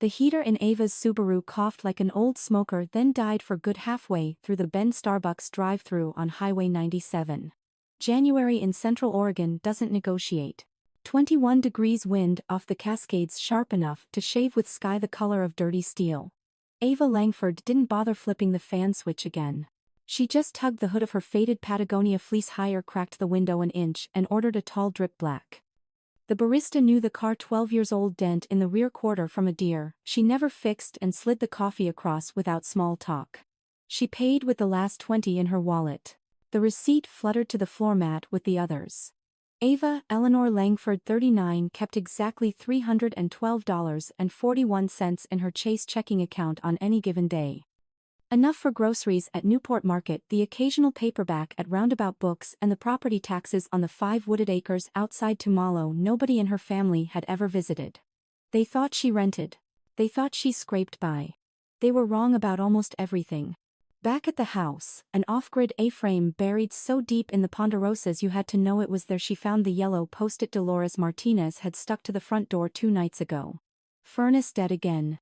The heater in Ava's Subaru coughed like an old smoker, then died for good halfway through the Bend Starbucks drive-thru on Highway 97. January in Central Oregon doesn't negotiate. 21 degrees wind off the Cascades sharp enough to shave with sky the color of dirty steel. Ava Langford didn't bother flipping the fan switch again. She just tugged the hood of her faded Patagonia fleece higher, cracked the window an inch, and ordered a tall drip black. The barista knew the car 12-year-old dent in the rear quarter from a deer she never fixed and slid the coffee across without small talk. She paid with the last 20 in her wallet. The receipt fluttered to the floor mat with the others. Ava Eleanor Langford 39 kept exactly $312.41 in her Chase checking account on any given day. Enough for groceries at Newport Market, the occasional paperback at Roundabout Books, and the property taxes on the 5 wooded acres outside Tumalo nobody in her family had ever visited. They thought she rented. They thought she scraped by. They were wrong about almost everything. Back at the house, an off-grid A-frame buried so deep in the ponderosas you had to know it was there, she found the yellow post-it Dolores Martinez had stuck to the front door 2 nights ago. Furnace dead again.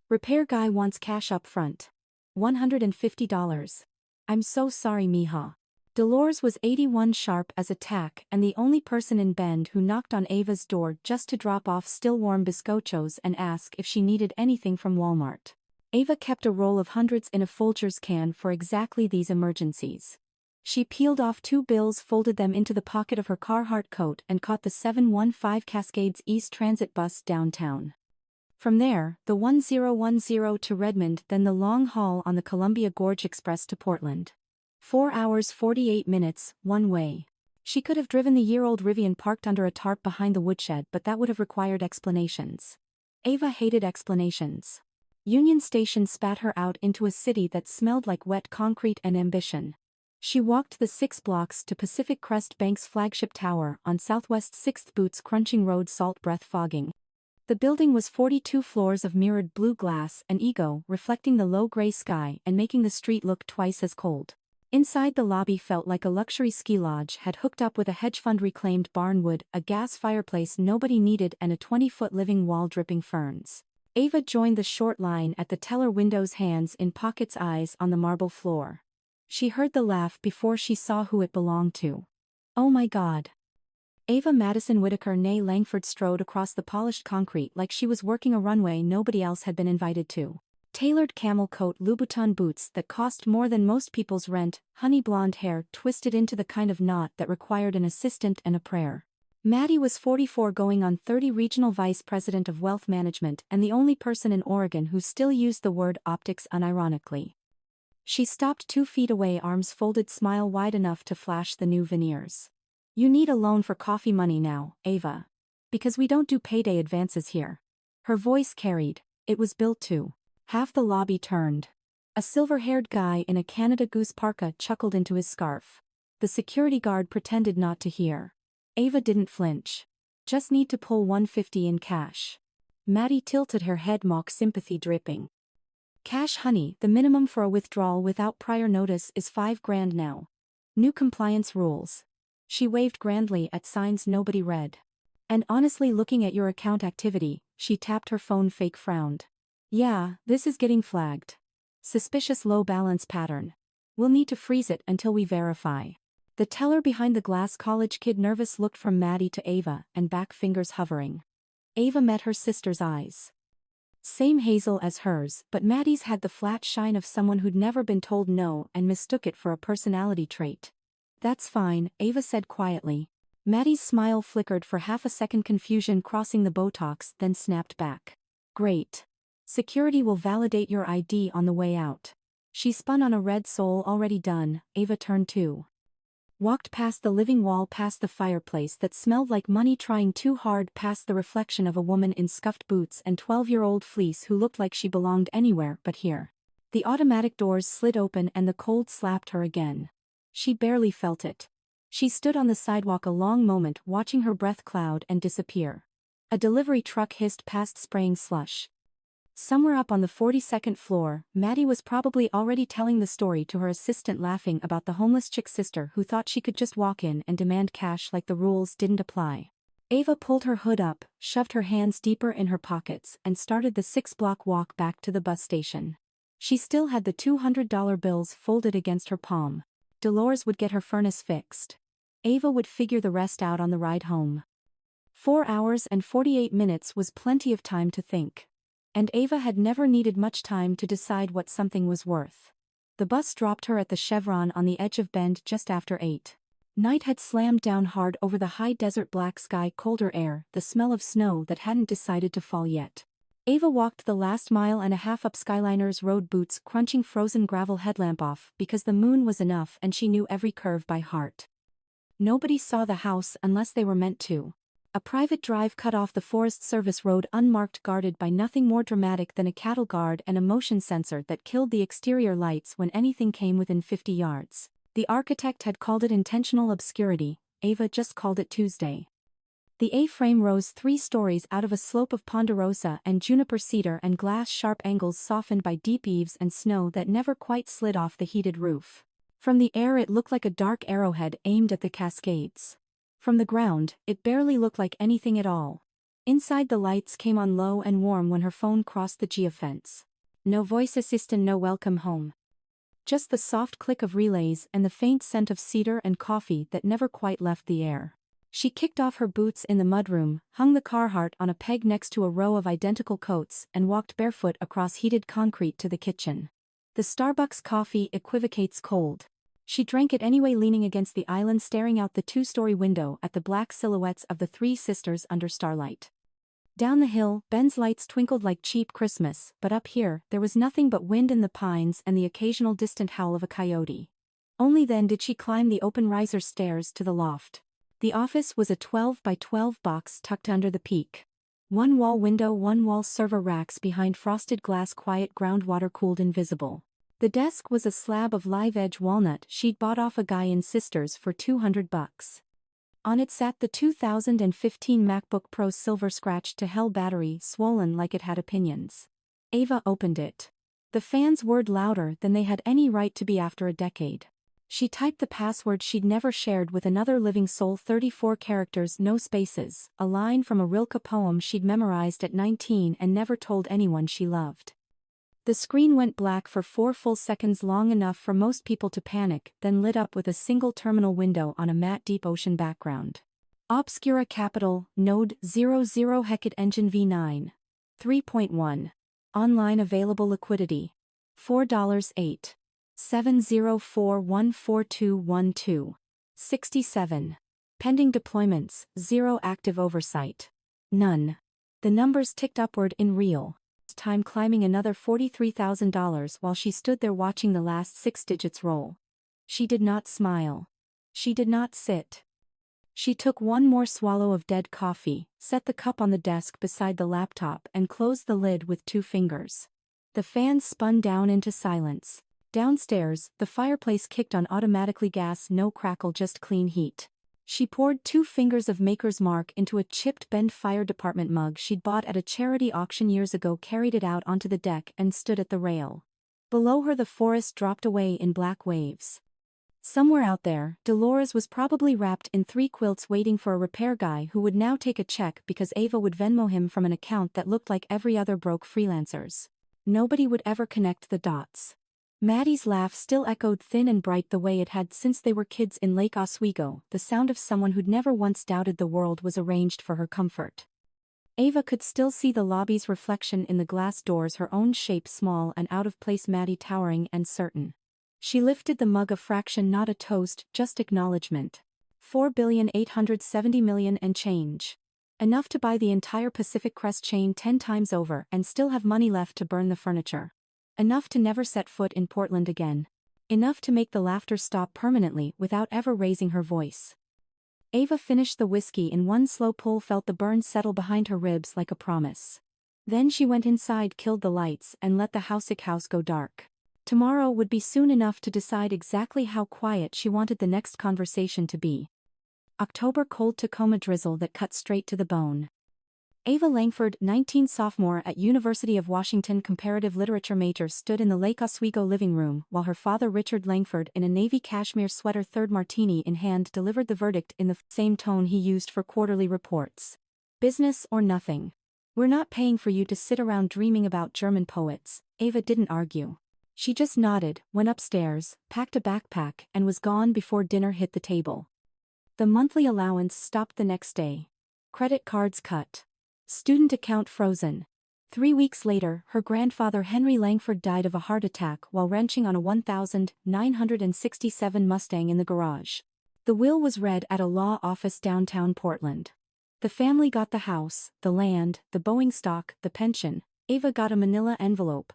Repair guy wants cash up front. $150. I'm so sorry, mija. Dolores was 81 sharp as a tack and the only person in Bend who knocked on Ava's door just to drop off still warm bizcochos and ask if she needed anything from Walmart. Ava kept a roll of hundreds in a Folgers can for exactly these emergencies. She peeled off 2 bills, folded them into the pocket of her Carhartt coat, and caught the 715 Cascades East Transit bus downtown. From there, the 1010 to Redmond, then the long haul on the Columbia Gorge Express to Portland. 4 hours 48 minutes, one way. She could have driven the year-old Rivian parked under a tarp behind the woodshed, but that would have required explanations. Ava hated explanations. Union Station spat her out into a city that smelled like wet concrete and ambition. She walked the 6 blocks to Pacific Crest Bank's flagship tower on Southwest 6th, boots crunching road, salt breath fogging. The building was 42 floors of mirrored blue glass, an ego reflecting the low gray sky and making the street look twice as cold. Inside, the lobby felt like a luxury ski lodge had hooked up with a hedge fund reclaimed barnwood, a gas fireplace nobody needed, and a 20-foot living wall dripping ferns. Ava joined the short line at the teller windows, hands in pockets, eyes on the marble floor. She heard the laugh before she saw who it belonged to. Oh my God. Ava Madison Whitaker née Langford strode across the polished concrete like she was working a runway nobody else had been invited to. Tailored camel coat, Louboutin boots that cost more than most people's rent, honey blonde hair twisted into the kind of knot that required an assistant and a prayer. Maddie was 44, going on 30, regional vice president of wealth management, and the only person in Oregon who still used the word optics unironically. She stopped 2 feet away, arms folded, smile wide enough to flash the new veneers. You need a loan for coffee money now, Ava. Because we don't do payday advances here. Her voice carried. It was built to. Half the lobby turned. A silver-haired guy in a Canada Goose parka chuckled into his scarf. The security guard pretended not to hear. Ava didn't flinch. Just need to pull $150 in cash. Maddie tilted her head, mock sympathy dripping. Cash, honey, the minimum for a withdrawal without prior notice is $5,000 now. New compliance rules. She waved grandly at signs nobody read. And honestly, looking at your account activity, she tapped her phone, fake frowned. Yeah, this is getting flagged. Suspicious low balance pattern. We'll need to freeze it until we verify. The teller behind the glass, college kid nervous, looked from Maddie to Ava and back, fingers hovering. Ava met her sister's eyes. Same hazel as hers, but Maddie's had the flat shine of someone who'd never been told no and mistook it for a personality trait. That's fine, Ava said quietly. Maddie's smile flickered for half a second, confusion crossing the Botox, then snapped back. Great. Security will validate your ID on the way out. She spun on a red sole, already done. Ava turned too. Walked past the living wall, past the fireplace that smelled like money trying too hard, past the reflection of a woman in scuffed boots and 12-year-old fleece who looked like she belonged anywhere but here. The automatic doors slid open and the cold slapped her again. She barely felt it. She stood on the sidewalk a long moment, watching her breath cloud and disappear. A delivery truck hissed past, spraying slush. Somewhere up on the 42nd floor, Maddie was probably already telling the story to her assistant, laughing about the homeless chick sister who thought she could just walk in and demand cash like the rules didn't apply. Ava pulled her hood up, shoved her hands deeper in her pockets, and started the 6-block walk back to the bus station. She still had the $200 bills folded against her palm. Dolores would get her furnace fixed. Ava would figure the rest out on the ride home. 4 hours and 48 minutes was plenty of time to think. And Ava had never needed much time to decide what something was worth. The bus dropped her at the Chevron on the edge of Bend just after 8. Night had slammed down hard over the high desert black sky, colder air, the smell of snow that hadn't decided to fall yet. Ava walked the last mile and a half up Skyliner's road, boots crunching frozen gravel, headlamp off because the moon was enough and she knew every curve by heart. Nobody saw the house unless they were meant to. A private drive cut off the Forest Service road, unmarked, guarded by nothing more dramatic than a cattle guard and a motion sensor that killed the exterior lights when anything came within 50 yards. The architect had called it intentional obscurity, Ava just called it Tuesday. The A-frame rose 3 stories out of a slope of ponderosa and juniper cedar and glass, sharp angles softened by deep eaves and snow that never quite slid off the heated roof. From the air it looked like a dark arrowhead aimed at the Cascades. From the ground, it barely looked like anything at all. Inside, the lights came on low and warm when her phone crossed the geofence. No voice assistant, no welcome home. Just the soft click of relays and the faint scent of cedar and coffee that never quite left the air. She kicked off her boots in the mudroom, hung the Carhartt on a peg next to a row of identical coats, and walked barefoot across heated concrete to the kitchen. The Starbucks coffee equivocates cold. She drank it anyway, leaning against the island, staring out the 2-story window at the black silhouettes of the 3 sisters under starlight. Down the hill, Ben's lights twinkled like cheap Christmas, but up here, there was nothing but wind in the pines and the occasional distant howl of a coyote. Only then did she climb the open riser stairs to the loft. The office was a 12 by 12 box tucked under the peak. 1 wall window, 1 wall, server racks behind frosted glass, quiet, groundwater cooled, invisible. The desk was a slab of live edge walnut she'd bought off a guy in Sisters for $200. On it sat the 2015 MacBook Pro, silver, scratched to hell, battery swollen like it had opinions. Ava opened it. The fans whirred louder than they had any right to be after a decade. She typed the password she'd never shared with another living soul, 34 characters, no spaces, a line from a Rilke poem she'd memorized at 19 and never told anyone she loved. The screen went black for 4 full seconds, long enough for most people to panic, then lit up with a single terminal window on a matte deep ocean background. Obscura Capital, Node 00, Hecate Engine v9. 3.1. Online available liquidity. $4.8. 704142112. 67. Pending deployments, 0 active oversight. None. The numbers ticked upward in real time, climbing another $43,000 while she stood there watching the last 6 digits roll. She did not smile. She did not sit. She took 1 more swallow of dead coffee, set the cup on the desk beside the laptop, and closed the lid with 2 fingers. The fan spun down into silence. Downstairs, the fireplace kicked on automatically, gas, no crackle, just clean heat. She poured 2 fingers of Maker's Mark into a chipped Bend Fire Department mug she'd bought at a charity auction years ago, carried it out onto the deck, and stood at the rail. Below her, the forest dropped away in black waves. Somewhere out there, Dolores was probably wrapped in 3 quilts, waiting for a repair guy who would now take a check because Ava would Venmo him from an account that looked like every other broke freelancer's. Nobody would ever connect the dots. Maddie's laugh still echoed thin and bright the way it had since they were kids in Lake Oswego, the sound of someone who'd never once doubted the world was arranged for her comfort. Ava could still see the lobby's reflection in the glass doors, her own shape small and out of place, Maddie towering and certain. She lifted the mug, a fraction, not a toast, just acknowledgement. $4,870,000,000 and change. Enough to buy the entire Pacific Crest chain 10 times over and still have money left to burn the furniture. Enough to never set foot in Portland again. Enough to make the laughter stop permanently without ever raising her voice. Ava finished the whiskey in 1 slow pull, felt the burn settle behind her ribs like a promise. Then she went inside, killed the lights, and let the house go dark. Tomorrow would be soon enough to decide exactly how quiet she wanted the next conversation to be. October, cold Tacoma drizzle that cut straight to the bone. Ava Langford, 19 sophomore at University of Washington comparative literature major, stood in the Lake Oswego living room while her father Richard Langford, in a navy cashmere sweater, third martini in hand, delivered the verdict in the same tone he used for quarterly reports. Business or nothing. We're not paying for you to sit around dreaming about German poets. Ava didn't argue. She just nodded, went upstairs, packed a backpack, and was gone before dinner hit the table. The monthly allowance stopped the next day. Credit cards cut. Student account frozen. 3 weeks later, her grandfather Henry Langford died of a heart attack while wrenching on a 1967 Mustang in the garage. The will was read at a law office downtown Portland. The family got the house, the land, the Boeing stock, the pension. Ava got a manila envelope.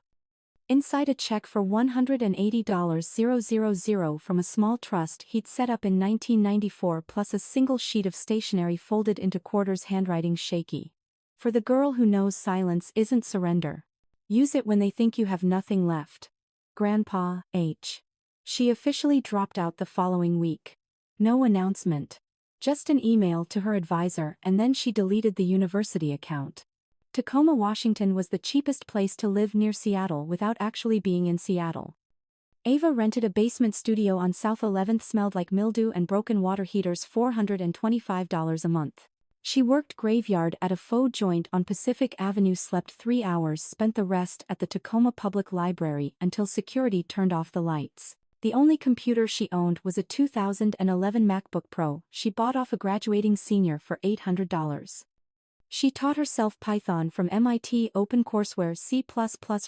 Inside, a check for $180,000 from a small trust he'd set up in 1994, plus a single sheet of stationery folded into quarters, handwriting shaky. For the girl who knows silence isn't surrender. Use it when they think you have nothing left. Grandpa, H. She officially dropped out the following week. No announcement. Just an email to her advisor, and then she deleted the university account. Tacoma, Washington was the cheapest place to live near Seattle without actually being in Seattle. Ava rented a basement studio on South 11th, smelled like mildew and broken water heaters, $425 a month. She worked graveyard at a faux joint on Pacific Avenue, slept 3 hours, spent the rest at the Tacoma Public Library until security turned off the lights. The only computer she owned was a 2011 MacBook Pro she bought off a graduating senior for $800. She taught herself Python from MIT OpenCourseWare, C++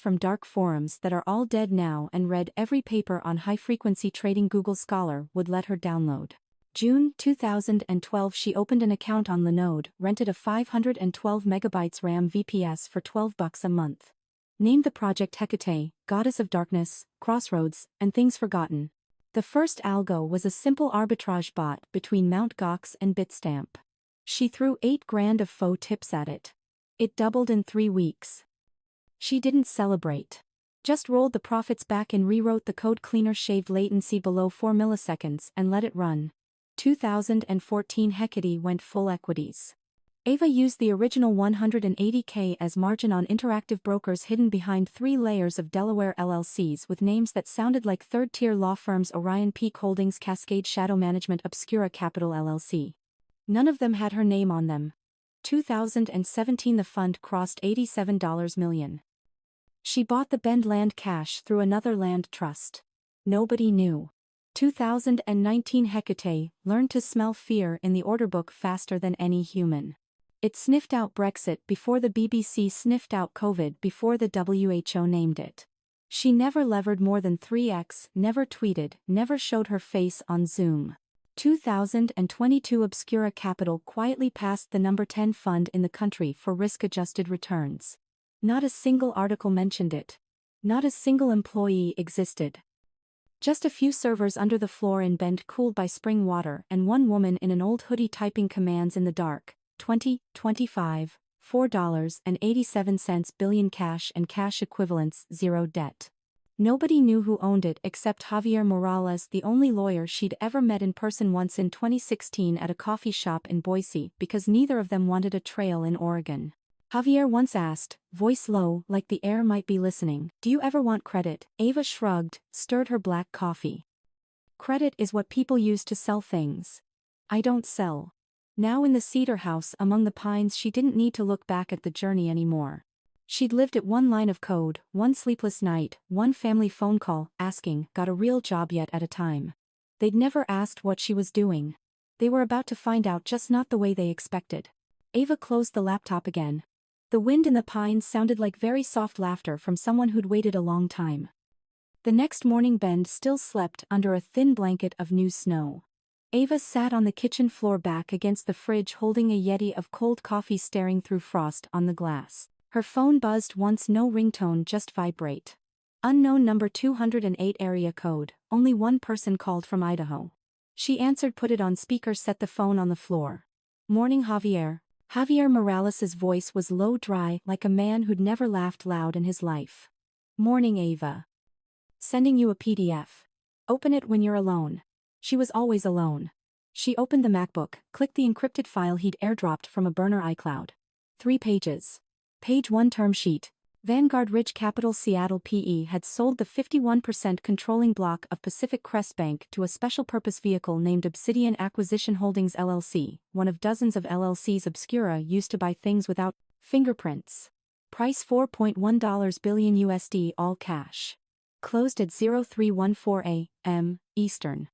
from dark forums that are all dead now, and read every paper on high-frequency trading Google Scholar would let her download. June 2012, she opened an account on Linode, rented a 512 MB RAM VPS for $12 a month. Named the project Hecate, Goddess of Darkness, Crossroads, and Things Forgotten. The first algo was a simple arbitrage bot between Mt. Gox and Bitstamp. She threw $8,000 of faux tips at it. It doubled in 3 weeks. She didn't celebrate. Just rolled the profits back and rewrote the code cleaner, shaved latency below 4 milliseconds, and let it run. 2014, Hecate went full equities. Ava used the original $180K as margin on interactive brokers hidden behind 3 layers of Delaware LLCs with names that sounded like third-tier law firms: Orion Peak Holdings, Cascade Shadow Management, Obscura Capital LLC. None of them had her name on them. 2017, the fund crossed $87 million. She bought the Bend land cash through another land trust. Nobody knew. 2019, Hecate learned to smell fear in the order book faster than any human. It sniffed out Brexit before the BBC sniffed out COVID before the WHO named it. She never levered more than 3x, never tweeted, never showed her face on Zoom. 2022, Obscura Capital quietly passed the number 10 fund in the country for risk-adjusted returns. Not a single article mentioned it. Not a single employee existed. Just a few servers under the floor in Bend cooled by spring water, and one woman in an old hoodie typing commands in the dark. 2025, $4.87 billion cash and cash equivalents, 0 debt. Nobody knew who owned it except Javier Morales, the only lawyer she'd ever met in person once in 2016 at a coffee shop in Boise, because neither of them wanted a trail in Oregon. Javier once asked, voice low like the air might be listening, "Do you ever want credit?" Ava shrugged, stirred her black coffee. Credit is what people use to sell things. I don't sell. Now in the cedar house among the pines, she didn't need to look back at the journey anymore. She'd lived at one line of code, one sleepless night, one family phone call, asking, got a real job yet, at a time. They'd never asked what she was doing. They were about to find out, just not the way they expected. Ava closed the laptop again. The wind in the pines sounded like very soft laughter from someone who'd waited a long time. The next morning, Bend still slept under a thin blanket of new snow. Ava sat on the kitchen floor back against the fridge, holding a Yeti of cold coffee, staring through frost on the glass. Her phone buzzed once, no ringtone, just vibrate. Unknown number, 208 area code. Only one person called, from Idaho. She answered, put it on speaker, set the phone on the floor. Morning, Javier. Javier Morales's voice was low, dry, like a man who'd never laughed loud in his life. Morning, Ava. Sending you a PDF. Open it when you're alone. She was always alone. She opened the MacBook, clicked the encrypted file he'd airdropped from a burner iCloud. 3 pages. Page 1 term sheet. Vanguard Ridge Capital Seattle PE had sold the 51% controlling block of Pacific Crest Bank to a special-purpose vehicle named Obsidian Acquisition Holdings LLC, one of dozens of LLCs Obscura used to buy things without fingerprints. Price $4.1 billion USD all cash. Closed at 0314 a.m. Eastern.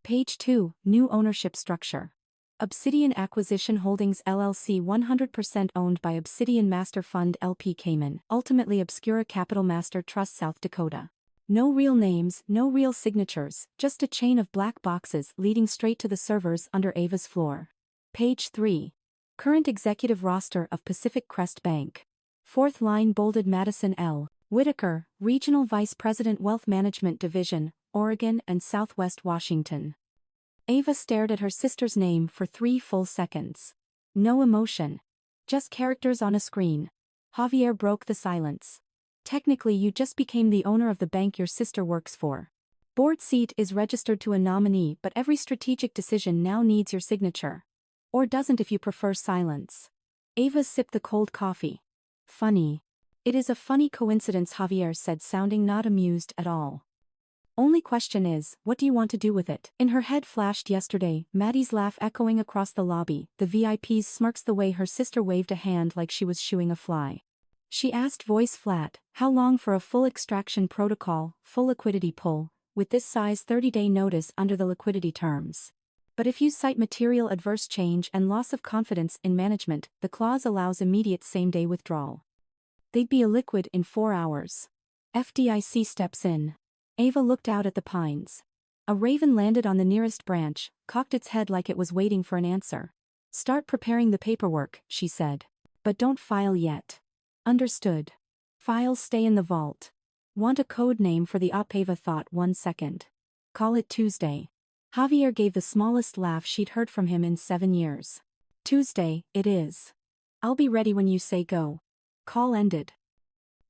Page 2, New Ownership Structure. Obsidian Acquisition Holdings LLC 100% owned by Obsidian Master Fund LP Cayman, ultimately Obscura Capital Master Trust South Dakota. No real names, no real signatures, just a chain of black boxes leading straight to the servers under Ava's floor. Page 3. Current executive roster of Pacific Crest Bank. Fourth line bolded: Madison L. Whitaker, Regional Vice President Wealth Management Division, Oregon and Southwest Washington. Ava stared at her sister's name for 3 full seconds. No emotion. Just characters on a screen. Javier broke the silence. Technically, you just became the owner of the bank your sister works for. Board seat is registered to a nominee, but every strategic decision now needs your signature. Or doesn't if you prefer silence. Ava sipped the cold coffee. Funny. It is a funny coincidence, Javier said, sounding not amused at all. Only question is, what do you want to do with it? In her head flashed yesterday, Maddie's laugh echoing across the lobby, the VIP's smirks, the way her sister waved a hand like she was shooing a fly. She asked, voice flat, how long for a full extraction protocol, full liquidity pull, with this size 30-day notice under the liquidity terms. But if you cite material adverse change and loss of confidence in management, the clause allows immediate same-day withdrawal. They'd be illiquid in 4 hours. FDIC steps in. Ava looked out at the pines. A raven landed on the nearest branch, cocked its head like it was waiting for an answer. Start preparing the paperwork, she said. But don't file yet. Understood. Files stay in the vault. Want a code name for the op? Ava thought 1 second. Call it Tuesday. Javier gave the smallest laugh she'd heard from him in 7 years. Tuesday, it is. I'll be ready when you say go. Call ended.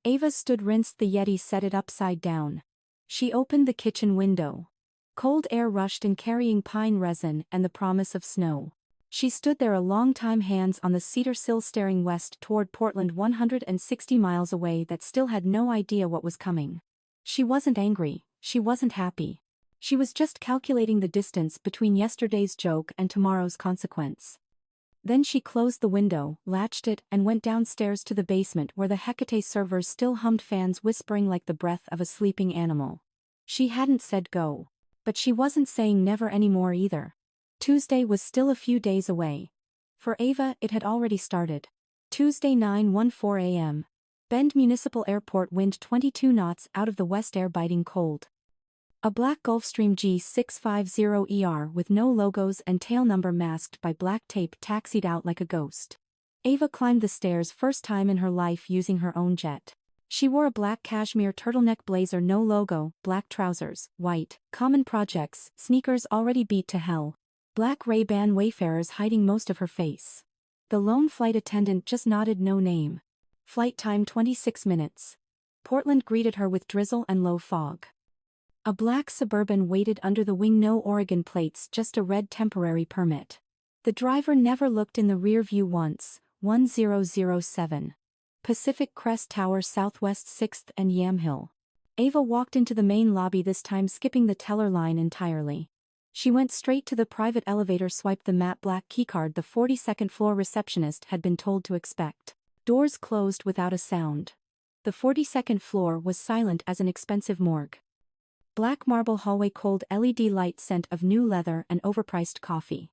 Ava stood, rinsed the Yeti, set it upside down. She opened the kitchen window. Cold air rushed in, carrying pine resin and the promise of snow. She stood there a long time, hands on the cedar sill, staring west toward Portland, 160 miles away, that still had no idea what was coming. She wasn't angry, she wasn't happy. She was just calculating the distance between yesterday's joke and tomorrow's consequence. Then she closed the window, latched it, and went downstairs to the basement where the Hecate servers still hummed, fans whispering like the breath of a sleeping animal. She hadn't said go. But she wasn't saying never anymore either. Tuesday was still a few days away. For Ava, it had already started. Tuesday, 9:14 a.m. Bend Municipal Airport, wind 22 knots out of the west, air biting cold. A black Gulfstream G650ER with no logos and tail number masked by black tape taxied out like a ghost. Ava climbed the stairs, first time in her life using her own jet. She wore a black cashmere turtleneck blazer, no logo, black trousers, white, common projects, sneakers already beat to hell. Black Ray-Ban Wayfarers hiding most of her face. The lone flight attendant just nodded, no name. Flight time 26 minutes. Portland greeted her with drizzle and low fog. A black Suburban waited under the wing, no Oregon plates, just a red temporary permit. The driver never looked in the rear view once. 1007. Pacific Crest Tower, Southwest 6th and Yamhill. Ava walked into the main lobby, this time skipping the teller line entirely. She went straight to the private elevator, swiped the matte black keycard the 42nd floor receptionist had been told to expect. Doors closed without a sound. The 42nd floor was silent as an expensive morgue. Black marble hallway, cold LED light, scent of new leather and overpriced coffee.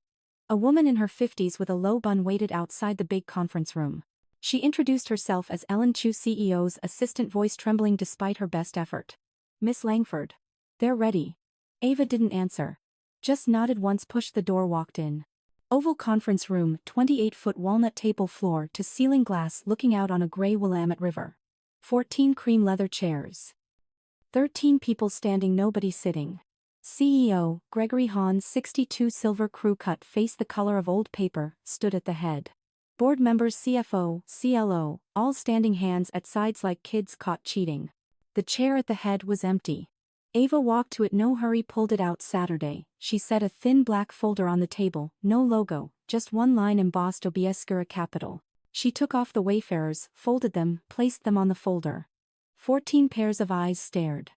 A woman in her 50s with a low bun waited outside the big conference room. She introduced herself as Ellen Chu, CEO's assistant, voice trembling despite her best effort. Miss Langford. They're ready. Ava didn't answer. Just nodded once, pushed the door, walked in. Oval conference room, 28-foot walnut table, floor to ceiling glass, looking out on a gray Willamette River. 14 cream leather chairs. 13 people standing, nobody sitting. CEO, Gregory Hahn, 62, silver crew cut, face the color of old paper, stood at the head. Board members, CFO, CLO, all standing, hands at sides like kids caught cheating. The chair at the head was empty. Ava walked to it, no hurry, pulled it out. Saturday, she set a thin black folder on the table, no logo, just one line embossed: Obscura Capital. She took off the wayfarers, folded them, placed them on the folder. 14 pairs of eyes stared.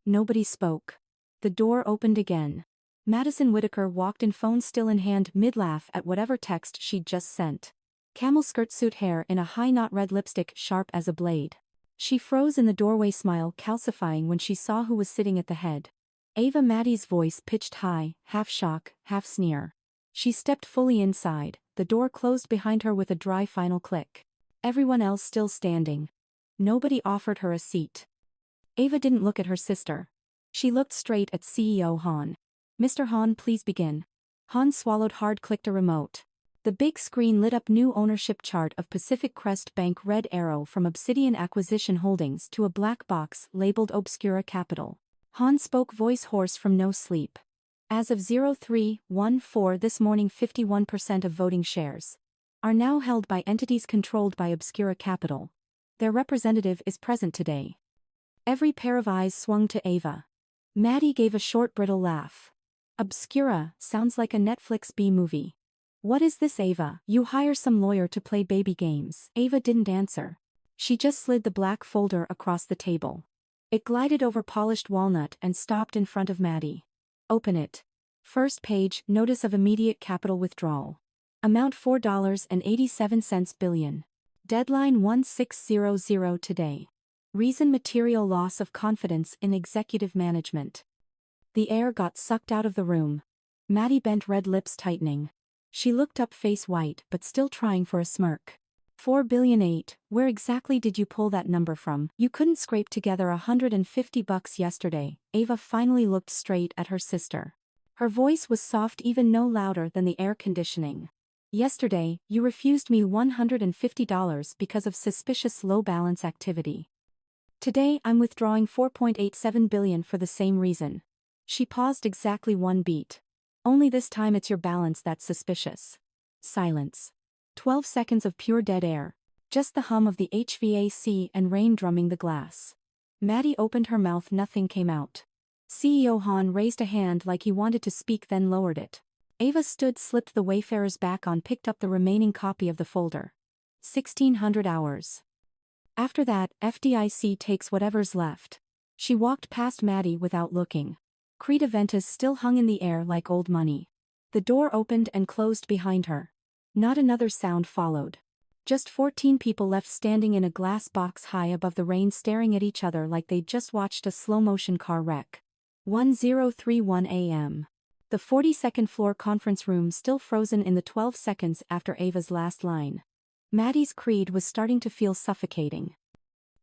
Nobody spoke. The door opened again. Madison Whitaker walked in, phone still in hand, mid-laugh at whatever text she'd just sent. Camel skirt suit, hair in a high knot, red lipstick sharp as a blade. She froze in the doorway, smile calcifying when she saw who was sitting at the head. Ava. Maddie's voice pitched high, half shock, half sneer. She stepped fully inside, the door closed behind her with a dry final click. Everyone else still standing. Nobody offered her a seat. Ava didn't look at her sister. She looked straight at CEO Hahn. "Mr. Hahn, please begin." Hahn swallowed hard, clicked a remote. The big screen lit up. New ownership chart of Pacific Crest Bank, red arrow from Obsidian Acquisition Holdings to a black box labeled Obscura Capital. Hahn spoke, voice hoarse from no sleep. As of 03:14 this morning, 51% of voting shares are now held by entities controlled by Obscura Capital. Their representative is present today. Every pair of eyes swung to Ava. Maddie gave a short, brittle laugh. "Obscura sounds like a Netflix B-movie. What is this, Ava? You hire some lawyer to play baby games?" Ava didn't answer. She just slid the black folder across the table. It glided over polished walnut and stopped in front of Maddie. "Open it." First page, notice of immediate capital withdrawal. Amount $4.87 billion. Deadline 1600 today. Reason: material loss of confidence in executive management. The air got sucked out of the room. Maddie bent, red lips tightening. She looked up, face white but still trying for a smirk. $4.8 billion, where exactly did you pull that number from? You couldn't scrape together $150 yesterday. Ava finally looked straight at her sister. Her voice was soft, even no louder than the air conditioning. "Yesterday, you refused me $150 because of suspicious low balance activity. Today I'm withdrawing $4.87 billion for the same reason." She paused exactly one beat. "Only this time it's your balance that's suspicious." Silence. 12 seconds of pure dead air. Just the hum of the HVAC and rain drumming the glass. Maddie opened her mouth, nothing came out. CEO Hahn raised a hand like he wanted to speak, then lowered it. Ava stood, slipped the wayfarers back on, picked up the remaining copy of the folder. 1600 hours. After that, FDIC takes whatever's left. She walked past Maddie without looking. Creta Ventus still hung in the air like old money. The door opened and closed behind her. Not another sound followed. Just 14 people left, standing in a glass box high above the rain, staring at each other like they'd just watched a slow-motion car wreck. 10:31 a.m. The 42nd floor conference room still frozen in the 12 seconds after Ava's last line. Maddie's creed was starting to feel suffocating.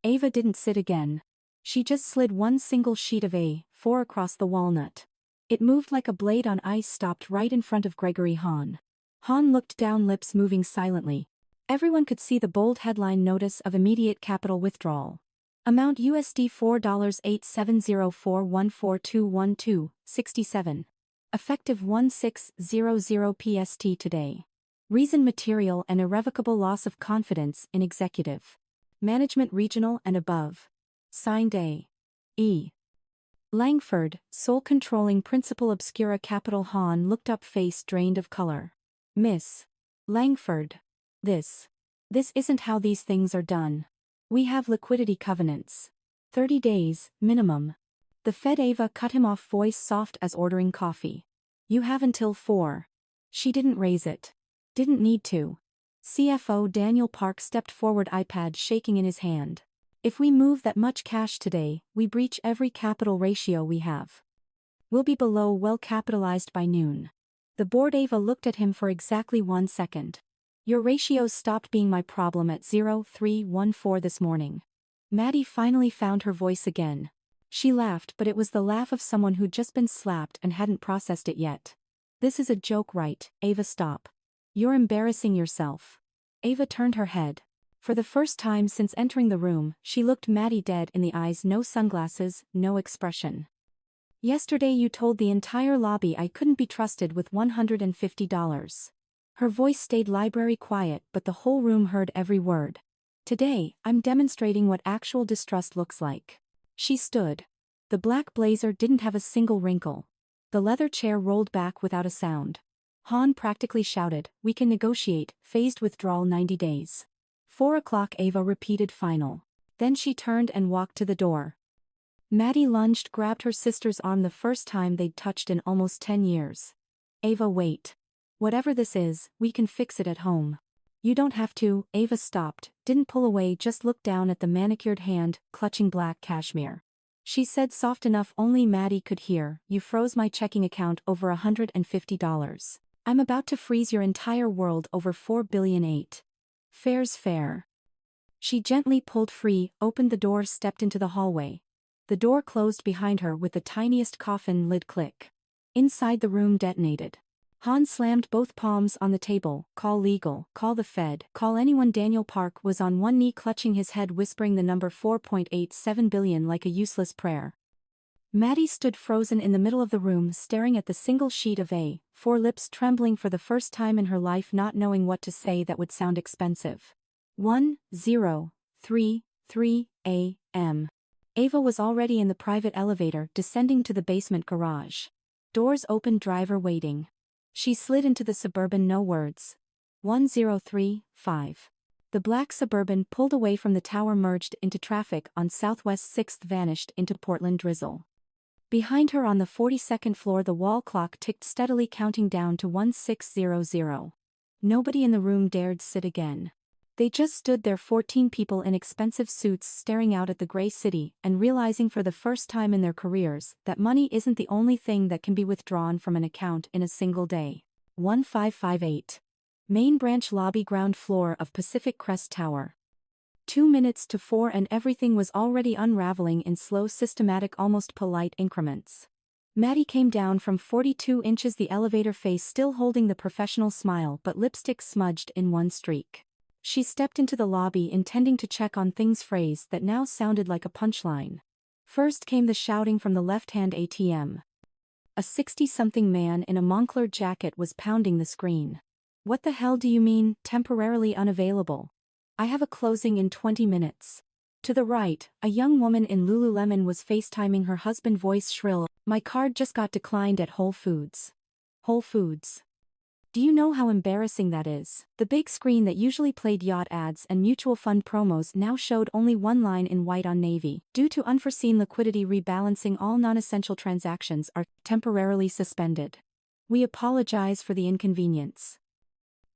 Ava didn't sit again. She just slid one single sheet of A4 across the walnut. It moved like a blade on ice, stopped right in front of Gregory Hahn. Hahn looked down, lips moving silently. Everyone could see the bold headline: notice of immediate capital withdrawal. Amount USD $4.8704142112.67. Effective 1600 PST today. Reason: material and irrevocable loss of confidence in executive management, regional and above. Signed A. E. Langford, sole controlling principal, Obscura Capital. Hahn looked up, face drained of color. "Miss Langford, this isn't how these things are done. We have liquidity covenants. 30 days, minimum." The Fed. Ava cut him off, voice soft as ordering coffee. "You have until 4. She didn't raise it. Didn't need to. CFO Daniel Park stepped forward, iPad shaking in his hand. "If we move that much cash today, we breach every capital ratio we have. We'll be below well capitalized by noon." The board. Ava looked at him for exactly 1 second. "Your ratios stopped being my problem at 03:14 this morning." Maddie finally found her voice again. She laughed, but it was the laugh of someone who'd just been slapped and hadn't processed it yet. "This is a joke, right, Ava? Stop. You're embarrassing yourself." Ava turned her head. For the first time since entering the room, she looked Maddie dead in the eyes, no sunglasses, no expression. "Yesterday you told the entire lobby I couldn't be trusted with $150. Her voice stayed library quiet, but the whole room heard every word. "Today, I'm demonstrating what actual distrust looks like." She stood. The black blazer didn't have a single wrinkle. The leather chair rolled back without a sound. Han practically shouted, "We can negotiate, phased withdrawal 90 days. 4 o'clock." Ava repeated final. Then she turned and walked to the door. Maddie lunged, grabbed her sister's arm, the first time they'd touched in almost 10 years. "Ava, wait. Whatever this is, we can fix it at home." "You don't have to." Ava stopped, didn't pull away, just looked down at the manicured hand, clutching black cashmere. She said soft enough only Maddie could hear, "You froze my checking account over $150. I'm about to freeze your entire world over $4.8 billion. Fair's fair." She gently pulled free, opened the door, stepped into the hallway. The door closed behind her with the tiniest coffin lid click. Inside, the room detonated. Han slammed both palms on the table. "Call legal, call the Fed, call anyone." Daniel Park was on one knee, clutching his head, whispering the number $4.87 billion like a useless prayer. Maddie stood frozen in the middle of the room, staring at the single sheet of A4, lips trembling for the first time in her life, not knowing what to say that would sound expensive. 1:03 a.m. Ava was already in the private elevator, descending to the basement garage. Doors open, driver waiting. She slid into the Suburban, no words. 1:03:5. The black Suburban pulled away from the tower, merged into traffic on Southwest 6th, vanished into Portland drizzle. Behind her on the 42nd floor, the wall clock ticked steadily, counting down to 1600. Nobody in the room dared sit again. They just stood there, 14 people in expensive suits, staring out at the gray city, and realizing for the first time in their careers that money isn't the only thing that can be withdrawn from an account in a single day. 1558. Main branch lobby, ground floor of Pacific Crest Tower. 2 minutes to 4 and everything was already unraveling in slow, systematic, almost polite increments. Maddie came down from 42 inches, the elevator face still holding the professional smile, but lipstick smudged in one streak. She stepped into the lobby, intending to check on things, phrase that now sounded like a punchline. First came the shouting from the left-hand ATM. A 60-something man in a Moncler jacket was pounding the screen. "What the hell do you mean, temporarily unavailable? I have a closing in 20 minutes. To the right, a young woman in Lululemon was FaceTiming her husband, voice shrill, "My card just got declined at Whole Foods." Whole Foods. Do you know how embarrassing that is? The big screen that usually played yacht ads and mutual fund promos now showed only one line in white on navy. "Due to unforeseen liquidity rebalancing, all non-essential transactions are temporarily suspended. We apologize for the inconvenience."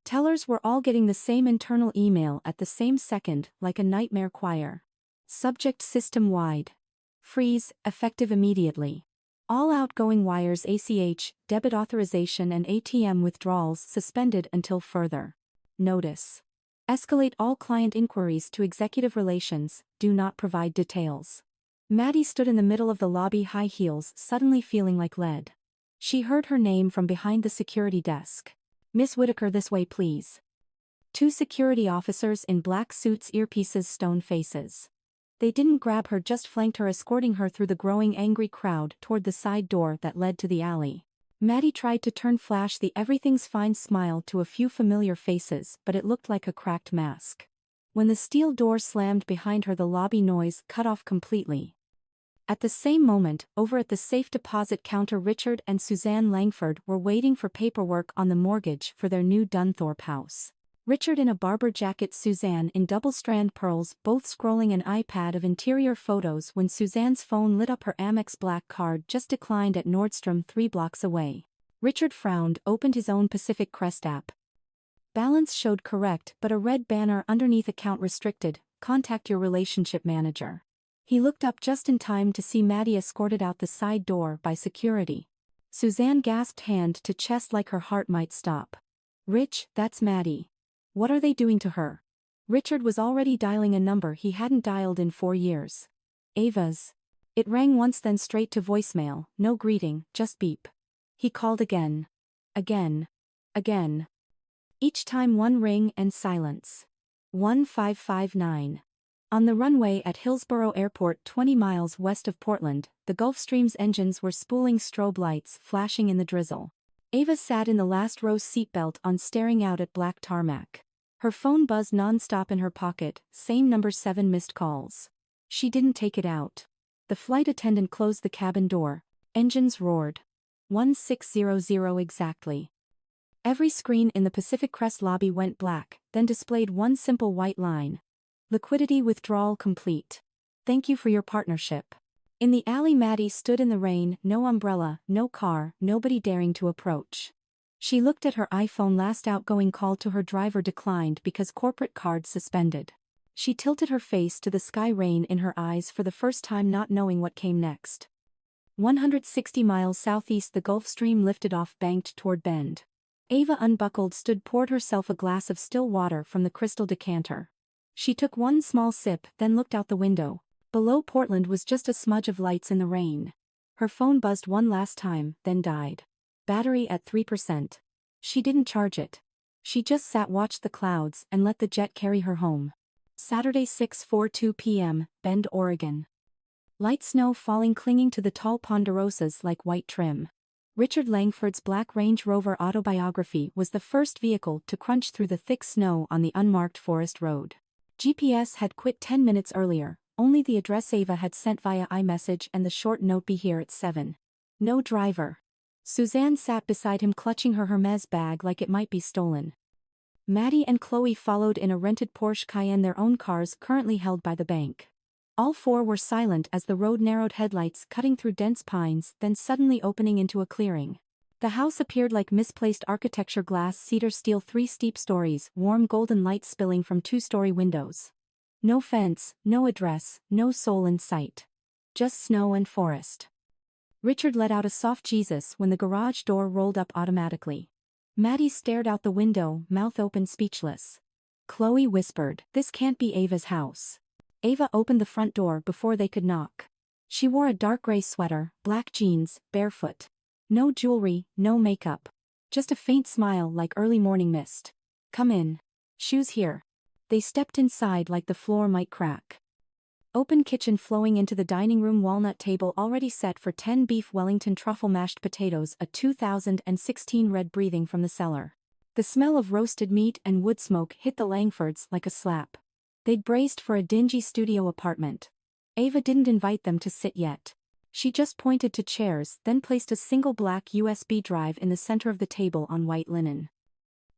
Tellers were all getting the same internal email at the same second, like a nightmare choir. Subject: system-wide. Freeze, effective immediately. All outgoing wires, ACH, debit authorization and ATM withdrawals suspended until further notice. Escalate all client inquiries to executive relations, do not provide details. Maddie stood in the middle of the lobby, high heels, suddenly feeling like lead. She heard her name from behind the security desk. "Miss Whitaker, this way please." 2 security officers in black suits, earpieces, stone faces. They didn't grab her, just flanked her, escorting her through the growing angry crowd toward the side door that led to the alley. Maddie tried to turn, flash the "everything's fine" smile to a few familiar faces, but it looked like a cracked mask. When the steel door slammed behind her, the lobby noise cut off completely. At the same moment, over at the safe deposit counter, Richard and Suzanne Langford were waiting for paperwork on the mortgage for their new Dunthorpe house. Richard in a barber jacket, Suzanne in double-strand pearls, both scrolling an iPad of interior photos when Suzanne's phone lit up. Her Amex Black card just declined at Nordstrom 3 blocks away. Richard frowned, opened his own Pacific Crest app. Balance showed correct, but a red banner underneath "account restricted, contact your relationship manager." He looked up just in time to see Maddie escorted out the side door by security. Suzanne gasped, hand to chest like her heart might stop. "Rich, that's Maddie. What are they doing to her?" Richard was already dialing a number he hadn't dialed in 4 years. "Ava's." It rang once, then straight to voicemail, no greeting, just beep. He called again. Again. Again. Each time one ring and silence. 1559. On the runway at Hillsborough Airport, 20 miles west of Portland, the Gulfstream's engines were spooling, strobe lights flashing in the drizzle. Ava sat in the last row, seatbelt on, staring out at black tarmac. Her phone buzzed non-stop in her pocket, same number, 7 missed calls. She didn't take it out. The flight attendant closed the cabin door. Engines roared. 1600 exactly. Every screen in the Pacific Crest lobby went black, then displayed one simple white line. Liquidity withdrawal complete. Thank you for your partnership. In the alley, Maddie stood in the rain, no umbrella, no car, nobody daring to approach. She looked at her iPhone. Last outgoing call to her driver declined because corporate cards suspended. She tilted her face to the sky, rain in her eyes for the first time, not knowing what came next. 160 miles southeast, the Gulf Stream lifted off, banked toward Bend. Ava unbuckled, stood, poured herself a glass of still water from the crystal decanter. She took one small sip, then looked out the window. Below Portland was just a smudge of lights in the rain. Her phone buzzed one last time, then died. Battery at 3%. She didn't charge it. She just sat, watched the clouds, and let the jet carry her home. Saturday, 6:42 p.m., Bend, Oregon. Light snow falling, clinging to the tall ponderosas like white trim. Richard Langford's black Range Rover autobiography was the first vehicle to crunch through the thick snow on the unmarked forest road. GPS had quit 10 minutes earlier, only the address Ava had sent via iMessage and the short note, "Be here at 7. No driver." Suzanne sat beside him, clutching her Hermes bag like it might be stolen. Maddie and Chloe followed in a rented Porsche Cayenne, their own cars currently held by the bank. All four were silent as the road narrowed, headlights cutting through dense pines, then suddenly opening into a clearing. The house appeared like misplaced architecture, glass, cedar, steel, 3 steep stories, warm golden light spilling from 2-story windows. No fence, no address, no soul in sight. Just snow and forest. Richard let out a soft Jesus when the garage door rolled up automatically. Maddie stared out the window, mouth open, speechless. Chloe whispered, "This can't be Ava's house." Ava opened the front door before they could knock. She wore a dark gray sweater, black jeans, barefoot. No jewelry, no makeup. Just a faint smile like early morning mist. "Come in. Shoes here." They stepped inside like the floor might crack. Open kitchen flowing into the dining room, walnut table already set for 10, beef Wellington, truffle, mashed potatoes, a 2016 red breathing from the cellar. The smell of roasted meat and wood smoke hit the Langfords like a slap. They'd braced for a dingy studio apartment. Ava didn't invite them to sit yet. She just pointed to chairs, then placed a single black USB drive in the center of the table on white linen.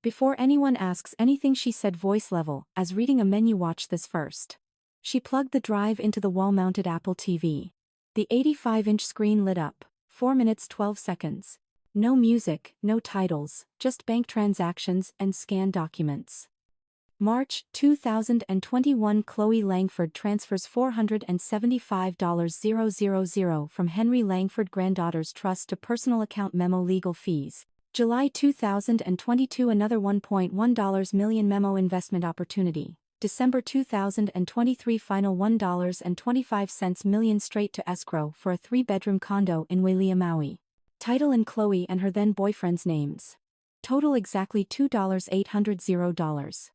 "Before anyone asks anything," she said, voice level, as reading a menu, "watch this first." She plugged the drive into the wall-mounted Apple TV. The 85-inch screen lit up. 4 minutes 12 seconds. No music, no titles, just bank transactions and scanned documents. March 2021, Chloe Langford transfers $475,000 from Henry Langford granddaughter's trust to personal account, memo, legal fees. July 2022, another $1.1 million memo, investment opportunity. December 2023, final $1.25 million straight to escrow for a 3-bedroom condo in Wailea, Maui. Title in Chloe and her then boyfriend's names. Total exactly $2,800.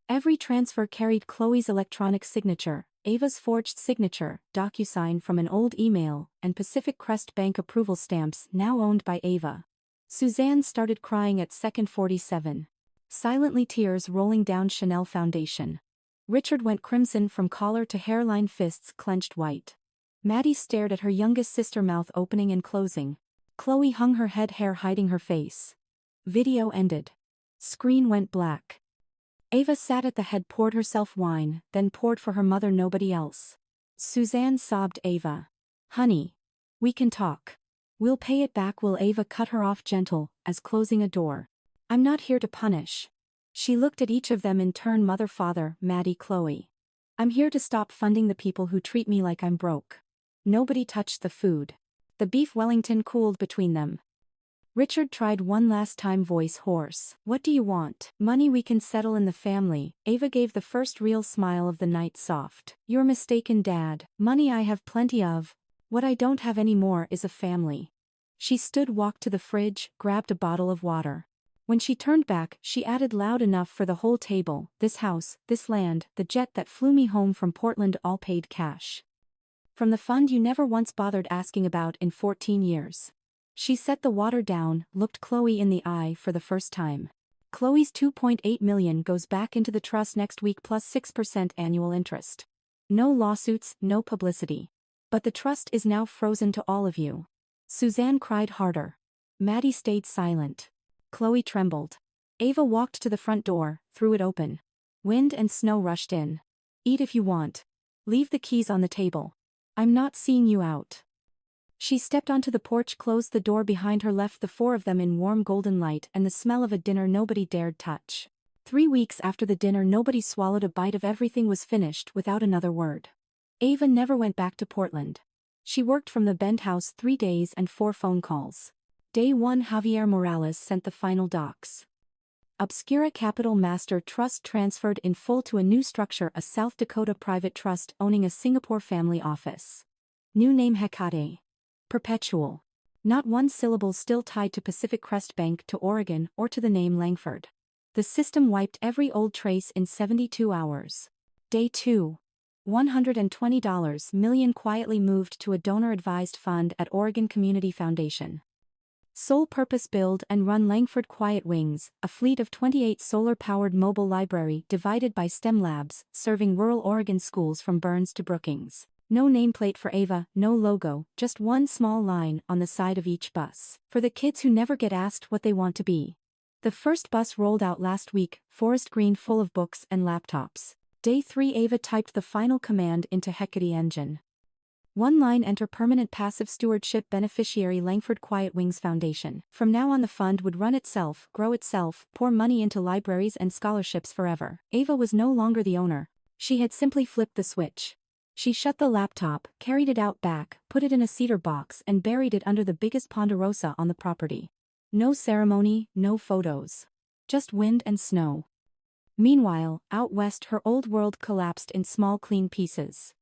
Every transfer carried Chloe's electronic signature, Ava's forged signature, DocuSign from an old email, and Pacific Crest Bank approval stamps now owned by Ava. Suzanne started crying at second 47. Silently, tears rolling down Chanel foundation. Richard went crimson from collar to hairline, fists clenched white. Maddie stared at her youngest sister, mouth opening and closing. Chloe hung her head, hair hiding her face. Video ended. Screen went black. Ava sat at the head, poured herself wine, then poured for her mother, nobody else. Suzanne sobbed, "Ava. Honey. We can talk. We'll pay it back." Will Ava cut her off, gentle, as closing a door. "I'm not here to punish." She looked at each of them in turn, mother, father, Maddie, Chloe. "I'm here to stop funding the people who treat me like I'm broke." Nobody touched the food. The beef Wellington cooled between them. Richard tried one last time, voice hoarse. "What do you want?" "Money. We can settle in the family." Ava gave the first real smile of the night, soft. "You're mistaken, Dad. Money I have plenty of. What I don't have anymore is a family." She stood, walked to the fridge, grabbed a bottle of water. When she turned back, she added loud enough for the whole table, "This house, this land, the jet that flew me home from Portland, all paid cash. From the fund you never once bothered asking about in 14 years. She set the water down, looked Chloe in the eye for the first time. "Chloe's $2.8 million goes back into the trust next week plus 6% annual interest. No lawsuits, no publicity. But the trust is now frozen to all of you." Suzanne cried harder. Maddie stayed silent. Chloe trembled. Ava walked to the front door, threw it open. Wind and snow rushed in. Eat if you want. Leave the keys on the table. I'm not seeing you out. She stepped onto the porch, closed the door behind her, left the four of them in warm golden light and the smell of a dinner nobody dared touch. 3 weeks after the dinner, nobody swallowed a bite of everything was finished without another word. Ava never went back to Portland. She worked from the Bend house 3 days and 4 phone calls. Day 1, Javier Morales sent the final docs. Obscura Capital Master Trust transferred in full to a new structure, a South Dakota private trust owning a Singapore family office. New name Hecate. Perpetual. Not one syllable still tied to Pacific Crest Bank, to Oregon, or to the name Langford. The system wiped every old trace in 72 hours. Day 2. $120 million quietly moved to a donor-advised fund at Oregon Community Foundation. Sole purpose: build and run Langford Quiet Wings, a fleet of 28 solar-powered mobile library divided by STEM labs, serving rural Oregon schools from Burns to Brookings. No nameplate for Ava, no logo, just one small line on the side of each bus. For the kids who never get asked what they want to be. The first bus rolled out last week, forest green, full of books and laptops. Day 3, Ava typed the final command into Hecate engine. One line: enter permanent passive stewardship beneficiary Langford Quiet Wings Foundation. From now on the fund would run itself, grow itself, pour money into libraries and scholarships forever. Ava was no longer the owner. She had simply flipped the switch. She shut the laptop, carried it out back, put it in a cedar box and buried it under the biggest ponderosa on the property. No ceremony, no photos. Just wind and snow. Meanwhile, out west, her old world collapsed in small, clean pieces.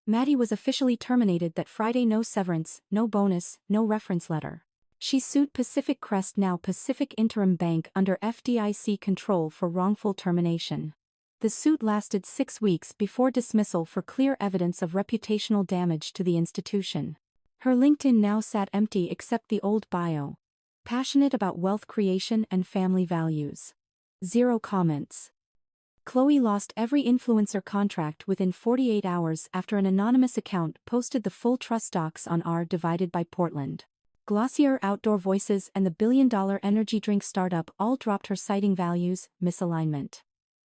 Maddie was officially terminated that Friday. No severance, no bonus, no reference letter. She sued Pacific Crest, now Pacific Interim Bank, under FDIC control for wrongful termination. The suit lasted 6 weeks before dismissal for clear evidence of reputational damage to the institution. Her LinkedIn now sat empty except the old bio. Passionate about wealth creation and family values. 0 comments. Chloe lost every influencer contract within 48 hours after an anonymous account posted the full trust docs on R divided by Portland. Glossier Outdoor Voices and the billion-dollar energy drink startup all dropped her, citing values misalignment.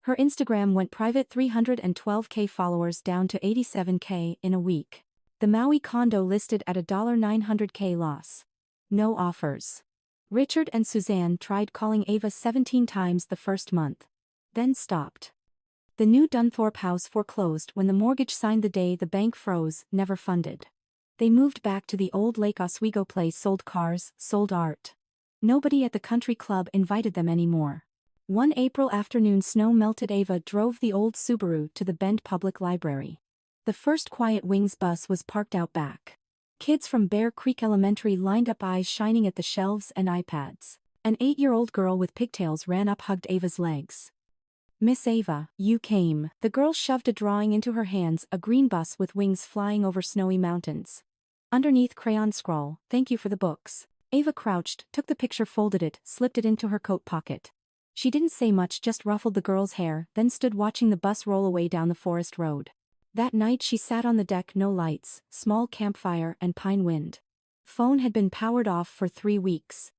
Her Instagram went private, 312K followers down to 87K in a week. The Maui condo listed at a $900K loss. No offers. Richard and Suzanne tried calling Ava 17 times the first month. Then stopped. The new Dunthorpe house foreclosed when the mortgage signed the day the bank froze, never funded. They moved back to the old Lake Oswego place, sold cars, sold art. Nobody at the country club invited them anymore. One April afternoon, snow melted. Ava drove the old Subaru to the Bend Public Library. The first Quiet Wings bus was parked out back. Kids from Bear Creek Elementary lined up, eyes shining at the shelves and iPads. An 8-year-old girl with pigtails ran up, hugged Ava's legs. "Miss Ava, you came." The girl shoved a drawing into her hands, a green bus with wings flying over snowy mountains. Underneath, crayon scrawl, "Thank you for the books." Ava crouched, took the picture, folded it, slipped it into her coat pocket. She didn't say much, just ruffled the girl's hair, then stood watching the bus roll away down the forest road. That night she sat on the deck, no lights, small campfire and pine wind. Phone had been powered off for 3 weeks.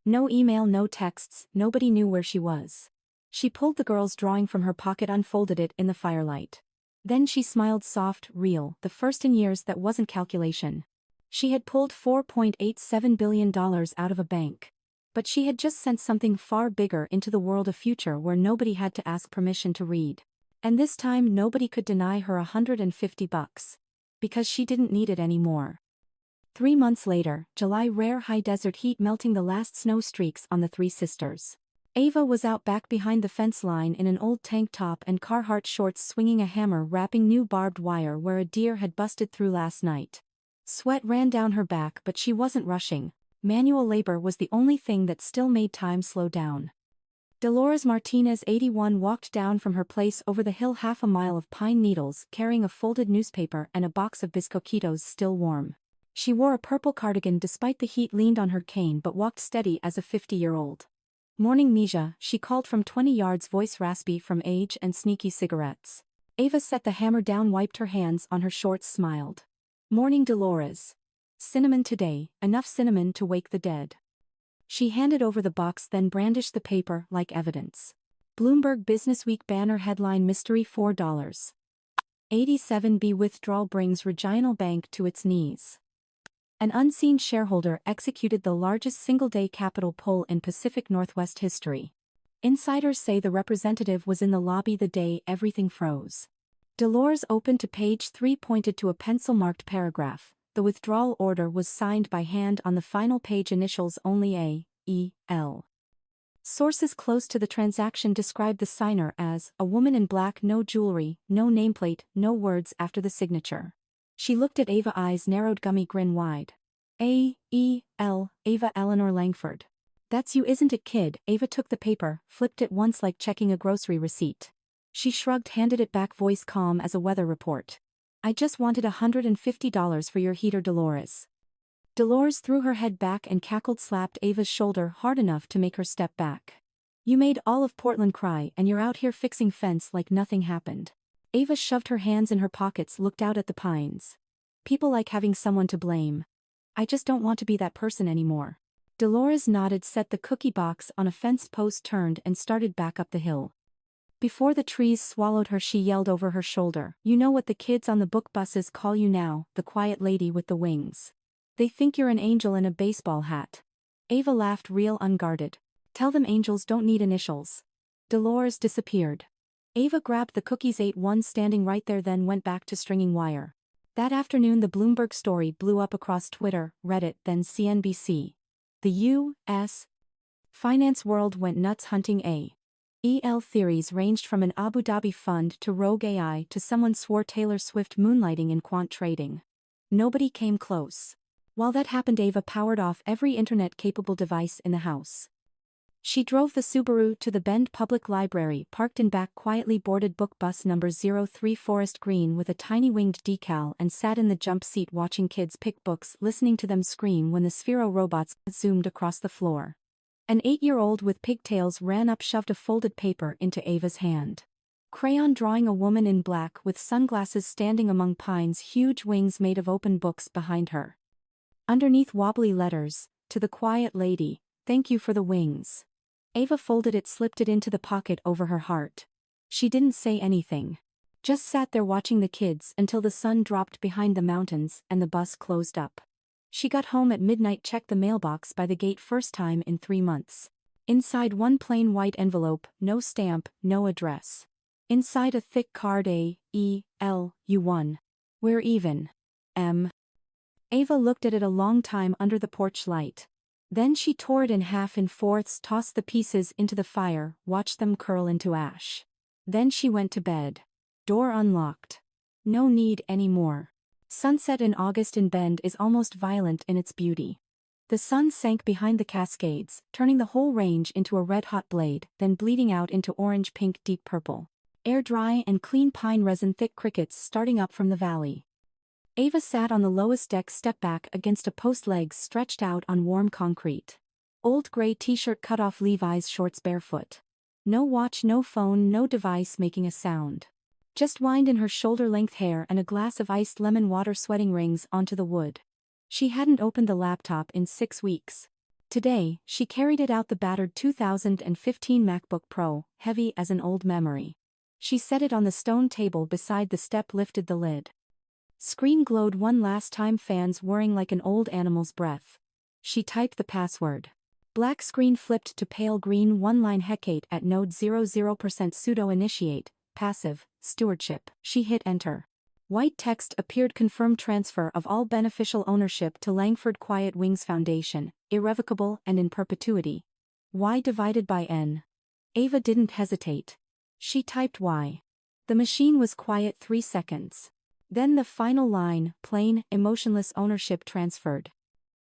No email, no texts, nobody knew where she was. She pulled the girl's drawing from her pocket, unfolded it in the firelight. Then she smiled, soft, real, the first in years that wasn't calculation. She had pulled $4.87 billion out of a bank. But she had just sent something far bigger into the world, a future where nobody had to ask permission to read. And this time nobody could deny her $150. Because she didn't need it anymore. 3 months later, July, rare high desert heat melting the last snow streaks on the Three Sisters. Ava was out back behind the fence line in an old tank top and Carhartt shorts, swinging a hammer, wrapping new barbed wire where a deer had busted through last night. Sweat ran down her back, but she wasn't rushing. Manual labor was the only thing that still made time slow down. Dolores Martinez, 81, walked down from her place over the hill, half a mile of pine needles, carrying a folded newspaper and a box of biscoquitos still warm. She wore a purple cardigan despite the heat, leaned on her cane but walked steady as a 50-year-old. "Morning, Misha," she called from 20 yards, voice raspy from age and sneaky cigarettes. Ava set the hammer down, wiped her hands on her shorts, smiled. "Morning, Dolores. Cinnamon today, enough cinnamon to wake the dead." She handed over the box, then brandished the paper like evidence. Bloomberg Businessweek banner headline: Mystery $4.87 withdrawal brings regional bank to its knees. An unseen shareholder executed the largest single-day capital pull in Pacific Northwest history. Insiders say the representative was in the lobby the day everything froze. Dolores opened to page 3, pointed to a pencil-marked paragraph. The withdrawal order was signed by hand on the final page, initials only A, E, L. Sources close to the transaction described the signer as a woman in black, no jewelry, no nameplate, no words after the signature. She looked at Ava, eyes narrowed, gummy grin wide. A, E, L, Ava Eleanor Langford. That's you, isn't it, kid? Ava took the paper, flipped it once like checking a grocery receipt. She shrugged, handed it back, voice calm as a weather report. I just wanted $150 for your heater, Dolores. Dolores threw her head back and cackled, slapped Ava's shoulder hard enough to make her step back. You made all of Portland cry, and you're out here fixing fence like nothing happened. Ava shoved her hands in her pockets, looked out at the pines. People like having someone to blame. I just don't want to be that person anymore. Dolores nodded, set the cookie box on a fence post, turned and started back up the hill. Before the trees swallowed her, she yelled over her shoulder, you know what the kids on the book buses call you now, the quiet lady with the wings. They think you're an angel in a baseball hat. Ava laughed, real unguarded. Tell them angels don't need initials. Dolores disappeared. Ava grabbed the cookies, ate one standing right there, then went back to stringing wire. That afternoon the Bloomberg story blew up across Twitter, Reddit, then CNBC. The U.S. finance world went nuts hunting A.E.L. theories ranged from an Abu Dhabi fund to rogue AI to someone swore Taylor Swift moonlighting in quant trading. Nobody came close. While that happened, Ava powered off every internet-capable device in the house. She drove the Subaru to the Bend Public Library, parked in back, quietly boarded book bus number 03 Forest Green with a tiny winged decal, and sat in the jump seat watching kids pick books, listening to them scream when the Sphero robots zoomed across the floor. An 8-year-old with pigtails ran up, shoved a folded paper into Ava's hand. Crayon drawing a woman in black with sunglasses standing among pines, huge wings made of open books behind her. Underneath, wobbly letters, to the quiet lady, thank you for the wings. Ava folded it, slipped it into the pocket over her heart. She didn't say anything. Just sat there watching the kids until the sun dropped behind the mountains and the bus closed up. She got home at midnight, checked the mailbox by the gate, first time in 3 months. Inside, one plain white envelope, no stamp, no address. Inside, a thick card, A.E.L. You won. We're even. M. Ava looked at it a long time under the porch light. Then she tore it in half, in fourths, tossed the pieces into the fire, watched them curl into ash. Then she went to bed. Door unlocked. No need anymore. Sunset in August in Bend is almost violent in its beauty. The sun sank behind the Cascades, turning the whole range into a red-hot blade, then bleeding out into orange, pink, deep purple. Air dry and clean, pine resin, thick crickets starting up from the valley. Ava sat on the lowest deck, stepped back against a post, legs stretched out on warm concrete. Old gray t-shirt, cut off Levi's shorts, barefoot. No watch, no phone, no device making a sound. Just wind in her shoulder-length hair and a glass of iced lemon water, sweating rings onto the wood. She hadn't opened the laptop in 6 weeks. Today, she carried it out, the battered 2015 MacBook Pro, heavy as an old memory. She set it on the stone table beside the step, lifted the lid. Screen glowed one last time, fans whirring like an old animal's breath. She typed the password. Black screen flipped to pale green, one-line Hecate at node 00% pseudo initiate, passive, stewardship. She hit enter. White text appeared, confirm transfer of all beneficial ownership to Langford Quiet Wings Foundation, irrevocable and in perpetuity. Y divided by N. Ava didn't hesitate. She typed Y. The machine was quiet 3 seconds. Then the final line, plain, emotionless, ownership transferred.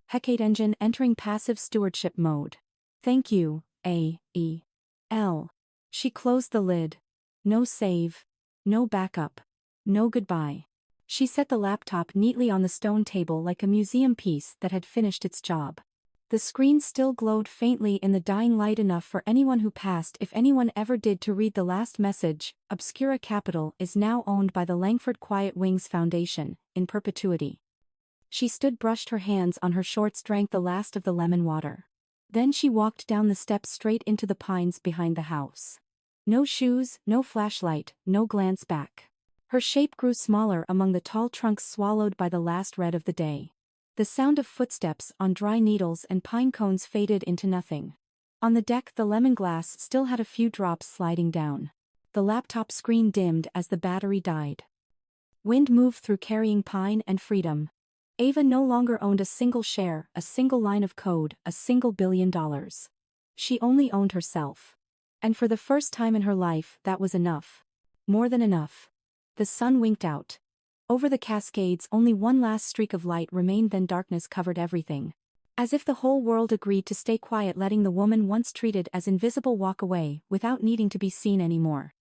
Hecate engine entering passive stewardship mode. Thank you, A.E.L. She closed the lid. No save. No backup. No goodbye. She set the laptop neatly on the stone table like a museum piece that had finished its job. The screen still glowed faintly in the dying light, enough for anyone who passed, if anyone ever did, to read the last message. Obscura Capital is now owned by the Langford Quiet Wings Foundation, in perpetuity. She stood, brushed her hands on her shorts, drank the last of the lemon water. Then she walked down the steps straight into the pines behind the house. No shoes, no flashlight, no glance back. Her shape grew smaller among the tall trunks swallowed by the last red of the day. The sound of footsteps on dry needles and pine cones faded into nothing. On the deck the lemon glass still had a few drops sliding down. The laptop screen dimmed as the battery died. Wind moved through carrying pine and freedom. Ava no longer owned a single share, a single line of code, a single $1 billion. She only owned herself. And for the first time in her life that was enough. More than enough. The sun winked out. Over the Cascades only one last streak of light remained, then darkness covered everything. As if the whole world agreed to stay quiet, letting the woman once treated as invisible walk away without needing to be seen anymore.